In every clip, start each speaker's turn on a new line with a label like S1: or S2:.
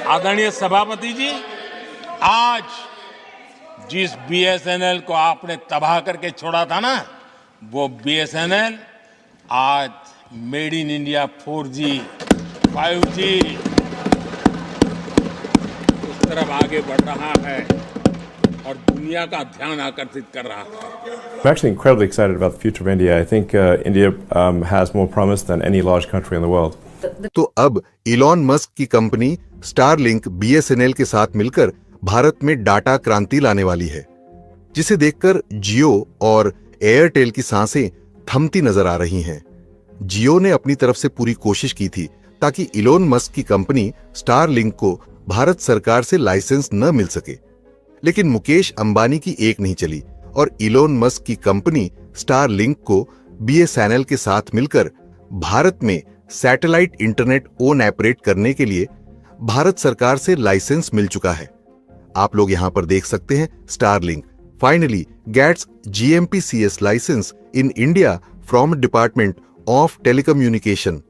S1: आदरणीय सभापति जी, आज जिस बीएसएनएल को आपने तबाह करके छोड़ा था ना, वो बीएसएनएल आज made in India 4G, 5G उस तरफ आगे बढ़ रहा है और दुनिया का ध्यान आकर्षित कर रहा है।
S2: I'm actually incredibly excited about the future of India. I think India has more promise than any large country in the world.
S3: तो अब इलॉन मस्क की कंपनी स्टारलिंक बीएसएनएल के साथ मिलकर भारत में डाटा क्रांति लाने वाली है, जिसे देखकर जियो और एयरटेल की सांसें थमती नजर आ रही हैं। जियो ने अपनी तरफ से पूरी कोशिश की थी ताकि इलॉन मस्क की कंपनी स्टारलिंक को भारत सरकार से लाइसेंस न मिल सके, लेकिन मुकेश अंबानी की एक नहीं चली और इलॉन मस्क की कंपनी स्टारलिंक को बीएसएनएल के साथ मिलकर भारत में सैटेलाइट इंटरनेट ओन ऑपरेट करने के लिए भारत सरकार से लाइसेंस मिल चुका है। आप लोग यहां पर देख सकते हैं, Starlink finally gets GMP-CS licence in India from department of telecommunication.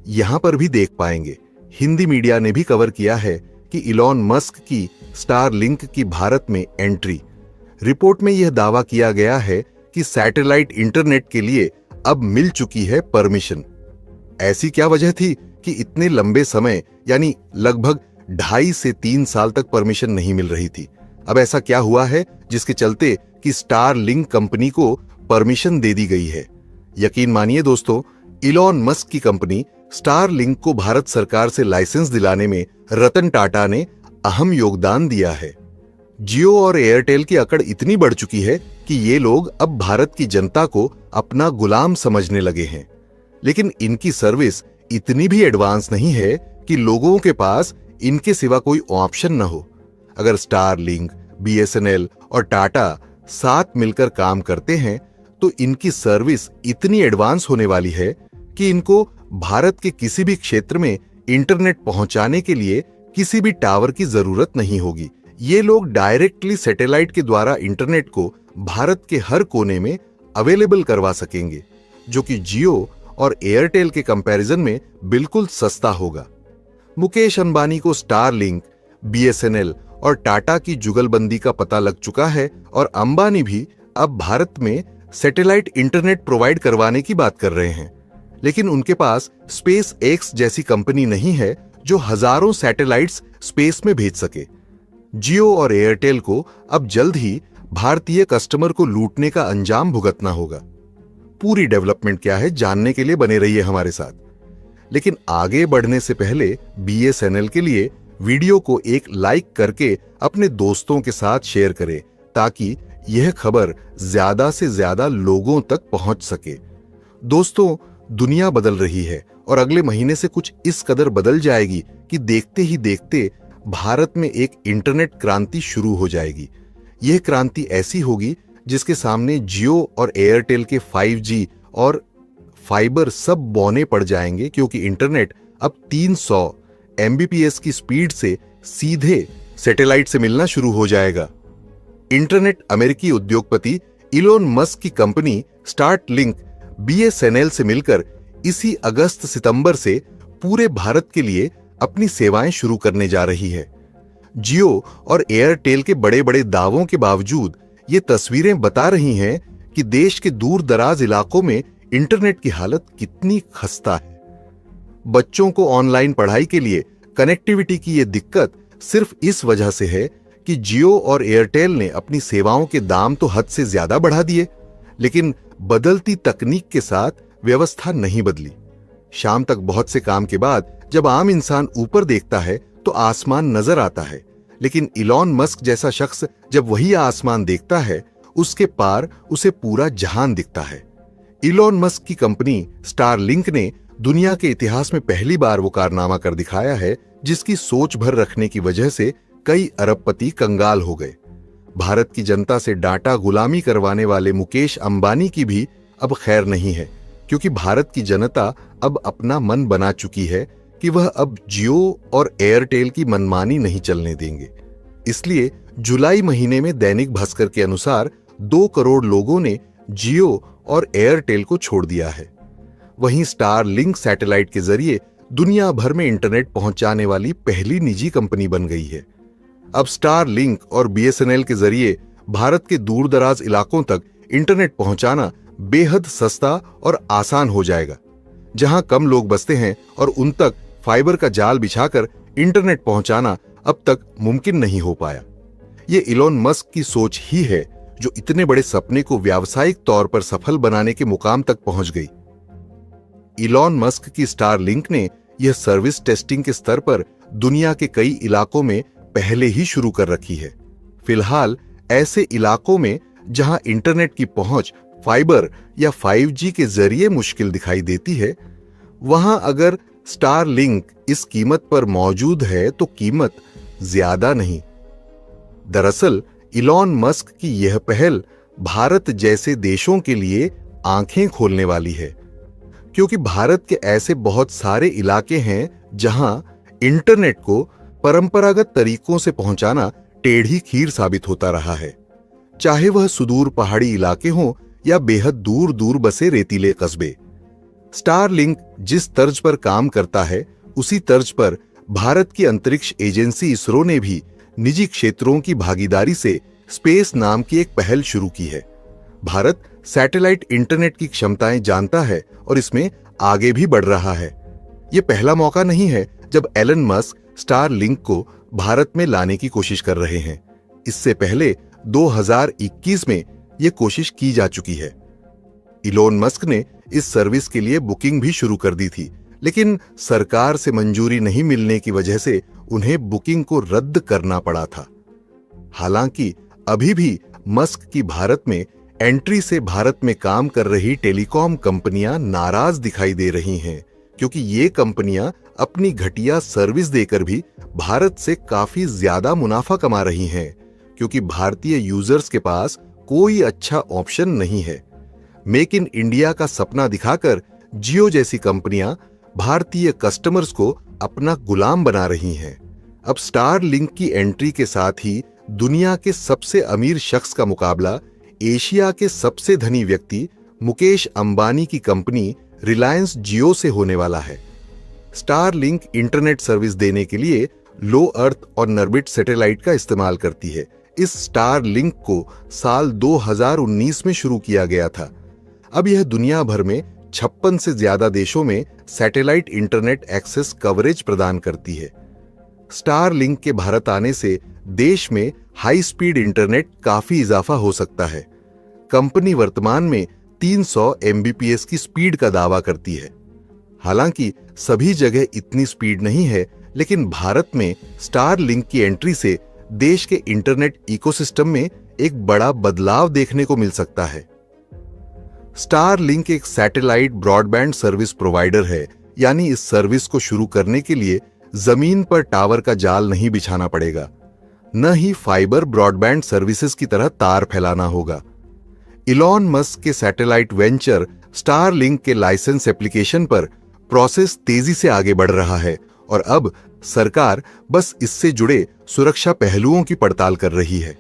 S3: यहां पर भी देख पाएंगे, हिंदी मीडिया ने भी कवर किया है कि इलॉन मस्क की स्टारलिंक की भारत में एंट्री। रिपोर्ट में यह दावा किया गया है कि सैटेलाइट इंटरनेट के लिए अब मिल चुकी है परमिशन। ऐसी क्या वजह थी कि इतने लंबे समय यानी लगभग 2.5 से 3 साल तक परमिशन नहीं मिल रही थी? अब ऐसा क्या हुआ है जिसके चलते कि स्टारलिंक कंपनी को परमिशन दे दी गई है? यकीन मानिए दोस्तों, इलॉन मस्क की कंपनी स्टारलिंक को भारत सरकार से लाइसेंस दिलाने में रतन टाटा ने अहम योगदान दिया है। जियो और एयरटेल की अकड़ इतनी बढ़ चुकी है कि ये लोग अब भारत की जनता को अपना गुलाम समझने लगे हैं, लेकिन इनकी सर्विस इतनी भी एडवांस नहीं है कि लोगों के पास इनके सिवा कोई ऑप्शन न हो। अगर स्टारलिंक, बीएसएनएल और टाटा साथ मिलकर काम करते हैं तो इनकी सर्विस इतनी एडवांस होने वाली है कि इनको भारत के किसी भी क्षेत्र में इंटरनेट पहुंचाने के लिए किसी भी टावर की जरूरत नहीं होगी। ये लोग डायरेक्टली सैटेलाइट के द्वारा इंटरनेट को भारत के हर कोने में अवेलेबल करवा सकेंगे, जो कि जियो और एयरटेल के कंपैरिजन में बिल्कुल सस्ता होगा। मुकेश अंबानी को स्टारलिंक, बीएसएनएल और टाटा की जुगलबंदी का पता लग चुका है और अंबानी भी अब भारत में सैटेलाइट इंटरनेट प्रोवाइड करवाने की बात कर रहे हैं, लेकिन उनके पास स्पेस एक्स जैसी कंपनी नहीं है जो हजारों सैटेलाइट्स स्पेस में भेज सके। जियो और एयरटेल को अब जल्द ही भारतीय कस्टमर को लूटने का अंजाम भुगतना होगा। पूरी डेवलपमेंट क्या है जानने के लिए बने रहिए हमारे साथ, लेकिन आगे बढ़ने से पहले बीएसएनएल के लिए वीडियो को एक लाइक करके अपने दोस्तों के साथ शेयर करें ताकि यह खबर ज्यादा से ज्यादा लोगों तक पहुंच सके। दोस्तों, दुनिया बदल रही है और अगले महीने से कुछ इस कदर बदल जाएगी कि देखते ही देखते भारत में एक इंटरनेट क्रांति शुरू हो जाएगी। यह क्रांति ऐसी होगी जिसके सामने जियो और एयरटेल के 5G और फाइबर सब बौने पड़ जाएंगे, क्योंकि इंटरनेट अब 300 Mbps की स्पीड से सीधे सैटेलाइट से मिलना शुरू हो जाएगा। इंटरनेट अमेरिकी उद्योगपति इलॉन मस्क की कंपनी स्टारलिंक बीएसएनएल से मिलकर इसी अगस्त-सितंबर से पूरे भारत के लिए अपनी सेवाएं शुरू करने जा रही है। जियो और एयरटेल के बड़े-बड़े दावों के बावजूद ये तस्वीरें बता रही हैं कि देश के दूर दराज इलाकों में इंटरनेट की हालत कितनी खस्ता है। बच्चों को ऑनलाइन पढ़ाई के लिए कनेक्टिविटी की ये दिक्कत सिर्फ इस वजह से है कि जियो और एयरटेल ने अपनी सेवाओं के दाम तो हद से ज्यादा बढ़ा दिए, लेकिन बदलती तकनीक के साथ व्यवस्था नहीं बदली। शाम तक बहुत से काम के बाद जब आम इंसान ऊपर देखता है तो आसमान नजर आता है, लेकिन इलॉन मस्क जैसा शख्स जब वही आसमान देखता है उसके पार उसे पूरा जहान दिखता है। इलॉन मस्क की कंपनी स्टारलिंक ने दुनिया के इतिहास में पहली बार वो कारनामा कर दिखाया है जिसकी सोच भर रखने की वजह से कई अरबपति कंगाल हो गए। भारत की जनता से डाटा गुलामी करवाने वाले मुकेश अंबानी की भी अब खैर नहीं है, क्योंकि भारत की जनता अब अपना मन बना चुकी है कि वह अब जियो और एयरटेल की मनमानी नहीं चलने देंगे। इसलिए जुलाई महीने में दैनिक भास्कर के अनुसार 2 करोड़ लोगों ने जियो और एयरटेल को छोड़ दिया है। वहीं स्टारलिंक सैटेलाइट के जरिए दुनिया भर में इंटरनेट पहुंचाने वाली पहली निजी कंपनी बन गई है। अब स्टारलिंक और बीएसएनएल के जरिए भारत के दूर दराज इलाकों तक इंटरनेट पहुंचाना बेहद सस्ता और आसान हो जाएगा। जहां कम लोग बसते हैं और उन तक फाइबर का जाल बिछाकर इंटरनेट पहुंचाना अब तक मुमकिन नहीं हो पाया। ये इलॉन मस्क की सोच ही है जो इतने बड़े सपने को व्यावसायिक तौर पर सफल बनाने के मुकाम तक पहुंच गई। इलॉन मस्क की स्टारलिंक ने यह सर्विस टेस्टिंग के स्तर पर दुनिया के कई इलाकों में पहले ही शुरू कर रखी है। फिलहाल ऐसे इलाकों में जहां इंटरनेट की पहुंच फाइबर या 5G के जरिए मुश्किल दिखाई देती है, वहां अगर स्टारलिंक इस कीमत पर मौजूद है तो कीमत ज्यादा नहीं। दरअसल इलॉन मस्क की यह पहल भारत जैसे देशों के लिए आंखें खोलने वाली है, क्योंकि भारत के ऐसे बहुत सारे इलाके हैं जहां इंटरनेट को परंपरागत तरीकों से पहुंचाना टेढ़ी खीर साबित होता रहा है, चाहे वह सुदूर पहाड़ी इलाके हों या बेहद दूर दूर बसे रेतीले कस्बे। स्टारलिंक जिस तर्ज पर काम करता है, उसी तर्ज पर भारत की अंतरिक्ष एजेंसी इसरो ने भी निजी क्षेत्रों की भागीदारी से स्पेस नाम की एक पहल शुरू की है। भारत सैटेलाइट इंटरनेट की क्षमताएं जानता है और इसमें आगे भी बढ़ रहा है। यह पहला मौका नहीं है जब एलन मस्क स्टारलिंक को भारत में लाने की कोशिश कर रहे हैं। इससे पहले 2021 में यह कोशिश की जा चुकी है। इलॉन मस्क ने इस सर्विस के लिए बुकिंग भी शुरू कर दी थी, लेकिन सरकार से मंजूरी नहीं मिलने की वजह से उन्हें बुकिंग को रद्द करना पड़ा था। हालांकि अभी भी मस्क की भारत में एंट्री से भारत में काम कर रही टेलीकॉम कंपनियां नाराज दिखाई दे रही हैं, क्योंकि ये कंपनियां अपनी घटिया सर्विस देकर भी भारत से काफी ज्यादा मुनाफा कमा रही हैं, क्योंकि भारतीय यूजर्स के पास कोई अच्छा ऑप्शन नहीं है। मेक इन इंडिया का सपना दिखाकर जियो जैसी कंपनियां भारतीय कस्टमर्स को अपना गुलाम बना रही हैं। अब स्टारलिंक की एंट्री के साथ ही दुनिया के सबसे अमीर शख्स का मुकाबला एशिया के सबसे धनी व्यक्ति मुकेश अंबानी की कंपनी रिलायंस जियो से होने वाला है। स्टारलिंक इंटरनेट सर्विस देने के लिए लो अर्थ और नर्बिट सैटेलाइट का इस्तेमाल करती है। इस स्टारलिंक को साल 2019 में शुरू किया गया था। अब यह दुनिया भर में 56 से ज्यादा देशों में सैटेलाइट इंटरनेट एक्सेस कवरेज प्रदान करती है। स्टारलिंक के भारत आने से देश में हाई स्पीड इंटरनेट काफी इजाफा हो सकता है। कंपनी वर्तमान में 300 MBPS की स्पीड का दावा करती है। हालांकि सभी जगह इतनी स्पीड नहीं है, लेकिन भारत में स्टारलिंक की एंट्री से देश के इंटरनेट इकोसिस्टम में एक बड़ा बदलाव देखने को मिल सकता है। स्टारलिंक एक सैटेलाइट ब्रॉडबैंड सर्विस प्रोवाइडर है, यानी इस सर्विस को शुरू करने के लिए जमीन पर टावर का जाल नहीं बिछाना पड़ेगा, न ही फाइबर ब्रॉडबैंड सर्विसेज की तरह तार फैलाना होगा। इलॉन मस्क के सैटेलाइट वेंचर स्टारलिंक के लाइसेंस एप्लीकेशन पर प्रोसेस तेजी से आगे बढ़ रहा है और अब सरकार बस इससे जुड़े सुरक्षा पहलुओं की पड़ताल कर रही है।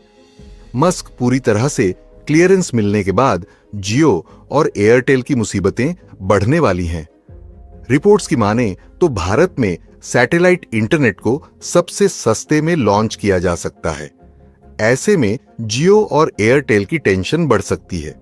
S3: मस्क पूरी तरह से क्लियरेंस मिलने के बाद जियो और एयरटेल की मुसीबतें बढ़ने वाली हैं। रिपोर्ट्स की माने तो भारत में सैटेलाइट इंटरनेट को सबसे सस्ते में लॉन्च किया जा सकता है। ऐसे में जियो और एयरटेल की टेंशन बढ़ सकती है।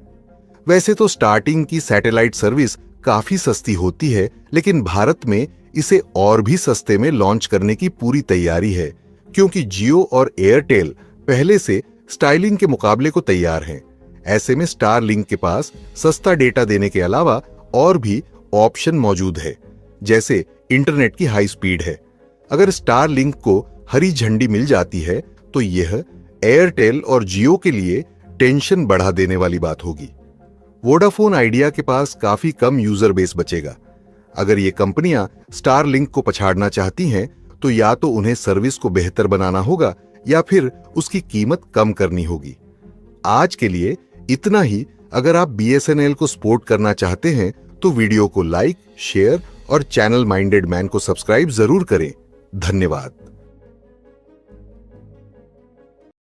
S3: वैसे तो स्टार्टिंग की सैटेलाइट सर्विस काफी सस्ती होती है, लेकिन भारत में इसे और भी सस्ते में लॉन्च करने की पूरी तैयारी है, क्योंकि जियो और एयरटेल पहले से स्टारलिंक के मुकाबले को तैयार हैं। ऐसे में स्टारलिंक के पास सस्ता डेटा देने के अलावा और भी ऑप्शन मौजूद है, जैसे इंटरनेट की हाई स्पीड है। अगर स्टारलिंक को हरी झंडी मिल जाती है तो यह एयरटेल और जियो के लिए टेंशन बढ़ा देने वाली बात होगी। वोडाफोन आइडिया के पास काफी कम यूजर बेस बचेगा। अगर ये कंपनियां स्टारलिंक को पछाड़ना चाहती हैं तो या तो उन्हें सर्विस को बेहतर बनाना होगा या फिर उसकी कीमत कम करनी होगी। आज के लिए इतना ही। अगर आप BSNL को सपोर्ट करना चाहते हैं तो वीडियो को लाइक, शेयर और चैनल माइंडेड मैन को सब्सक्राइब जरूर करें। धन्यवाद।